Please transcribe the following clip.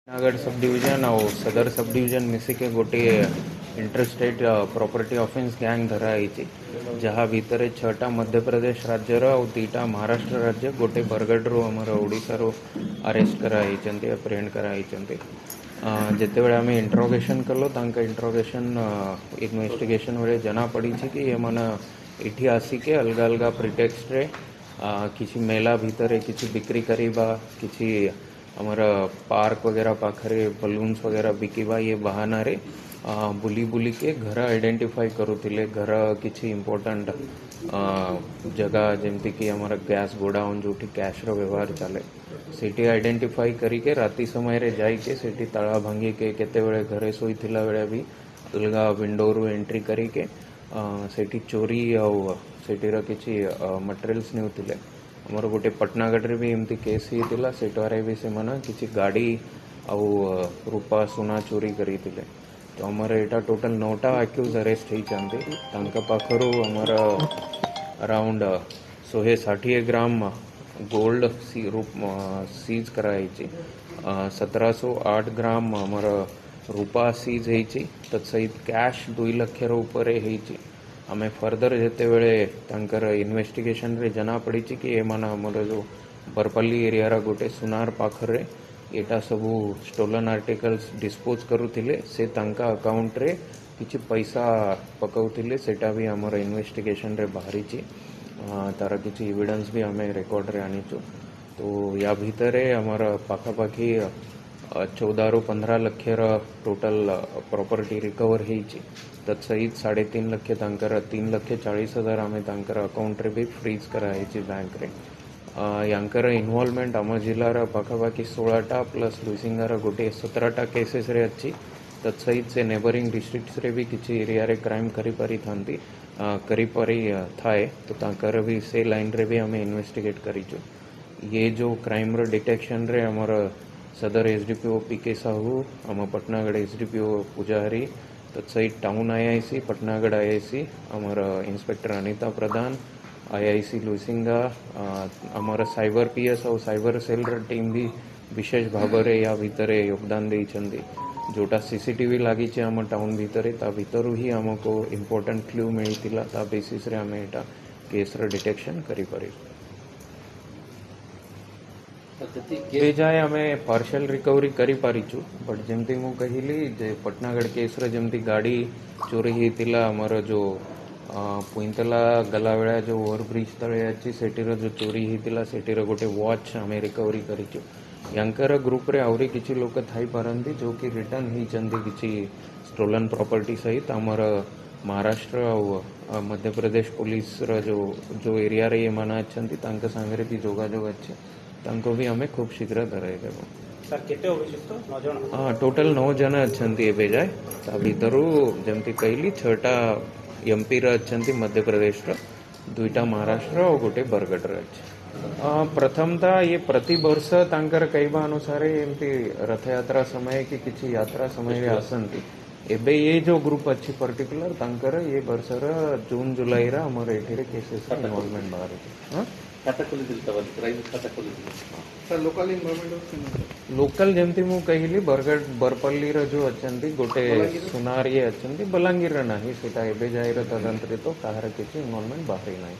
Nagarh sub division और सदर sub division मिसिके गोटे इंटरस्टेट प्रॉपर्टी ऑफेंस गैंग धरा है जहाँ भितर 6टा मध्य प्रदेश राज्यर और 3टा महाराष्ट्र राज्य गोटे बरगढ़ आमर ओडिशार अरेस्ट कराई अप्रिहेंड कराई जिते बड़े आम इंट्रोगेशन कलो इंट्रोगेशन इन्वेस्टिगेशन बेले जना पड़ी कि ये मैंने इठी आसिके अलग अलग प्रिटेक्स्ट रे किसी मेला भितर किसी बिक्री करिबा किसी आमर पार्क वगैरह पाखरे बलून्स वगैरह बिकिबा ये बहाना रे बुली बुली के घर आइडेंटिफाई करुले घर किसी इम्पोर्टाट जगह जमती कि आमर गैस गोडाउन जो कैश रो व्यवहार चले सेठी आइडेंटिफाई करके राति समय रे जाइके सेठी ताला भांगी के केते बेले घरे सोईथिला बेले भी अलग विंडो रू एंट्री करके सेठी चोरी आउ सेठीर किसी मटेरियल्स नेउथिले आमर गोटे पटनागढ़ रे भी एमती केस होता सेटारे भी से किसी गाड़ी आउ रूपा सुना चोरी करते तो आमर यहाँ टोटल 9टा अक्यूज अरेस्ट होती पाखर आमर अराउंड 160 ग्राम गोल्ड सीज कराई 1708 ग्राम आमर रूपा सीज होती तत्सहित कैश 2 लाख ऊपर होती आमे फर्दर जेते बेले इन्वेस्टिगेशन रे जना पड़ी कि ये माना आमर जो बरपल्ली एरिया रा गोटे सुनार पाखर रे एटा सबू स्टोलन आर्टिकल्स डिस्पोज करुथिले से तांका अकाउंट रे किछि पैसा पकाउथिले सेटा भी आमर इन्वेस्टिगेशन रे बाहरी तार किछि एविडेंस भी आमे रिकॉर्ड रे आनीचु तो या भितरे आमर पाखापाखी 14 ରୁ 15 लाख टोटल प्रॉपर्टी रिकवर होती तत्सहित 3.5 लाख 3,40,000 आम अकाउंट रे भी फ्रीज कराई बैंक रे यांकर इन्वॉल्वमेंट आम जिलार पाखापाखी 16टा प्लस लुइसिंगार गोटे 17टा केसेस रे अच्छी तत्सहित से नेबरिंग डिस्ट्रिक्ट्स रे भी किसी एरिया रे क्राइम करी थाए तो तांकर भी से लाइन रे भी आम इन्वेस्टिगेट करीचु ये जो क्राइम रो डिटेक्शन रे आमर सदर एसडीपीओ पीके साहू आम पटनागढ़ एसडीपीओ पूजाहरी तत्सहित टाउन आईआईसी पटनागढ़ आईआईसी आमर इंस्पेक्टर अनिता प्रधान आईआईसी लुइसिंगा आमर साइबर पीएस और साइबर सेल टीम भी विशेष भाव में या भितर योगदान देइछंदी जोटा सीसीटीवी लगी आम टाउन भितर ता भितर ही आमको इम्पोर्टेंट क्लू मिलता ता बेसिस रे आम एटा केस रो डिटेक्शन करि पारि जाए आम पार्शियल रिकवरी करी पारिचु बट जमती मु कहली जे पटनागढ़ केस रे जमती गाड़ी चोरी होता आमर जो पुईतला गला बेला जो ओवरब्रिज तले अच्छी सेठीर जो चोरी होता सेठीर गोटे वॉच आम रिकवरी करिचु यांकर ग्रुप रे आउरी किछि लोक थाई पारंती जो कि रिटर्न होइचंदी किछि स्टोलन प्रॉपर्टी सहित आमर महाराष्ट्र और मध्य प्रदेश पुलिस रो जो एरिया रे ये माना अछंती तांका संगे भी जोगाजोग अच्छे तांको भी हमें खूब शीघ्र धराई देबो सर केते अभियुक्त 9 जन हाँ टोटल 9 जन अछंती एबे जाय ता भितरु जेमती कहली 6टा एमपी रा अछंती मध्य प्रदेश रा 2टा महाराष्ट्र और गोटे बरगढ़ रा अछि प्रथमता ये प्रति वर्ष तांकर कहबा अनुसार एमती रथ यात्रा समय की किछि यात्रा समय रे आसंती एबे ये जो ग्रुप अच्छी पर्टिकुलर तांकर ये वर्ष रा जून जुलाई रा हमर एठिरे केसेस इन्वॉल्वमेंट बाहर हां खाता खोली दिल तबल प्राइवेट खाता खोली दिल सर लोकल इन्वॉल्वमेंट लोकल जमती मु कहली बरगढ़ बरपल्ली रो जो अछंती गोटे सुनार ये अछंती बलांगीर रा नाही सेटा एबे जाय रा तदंतरे तो काहर किछि इन्वॉल्वमेंट बाहरी नाही।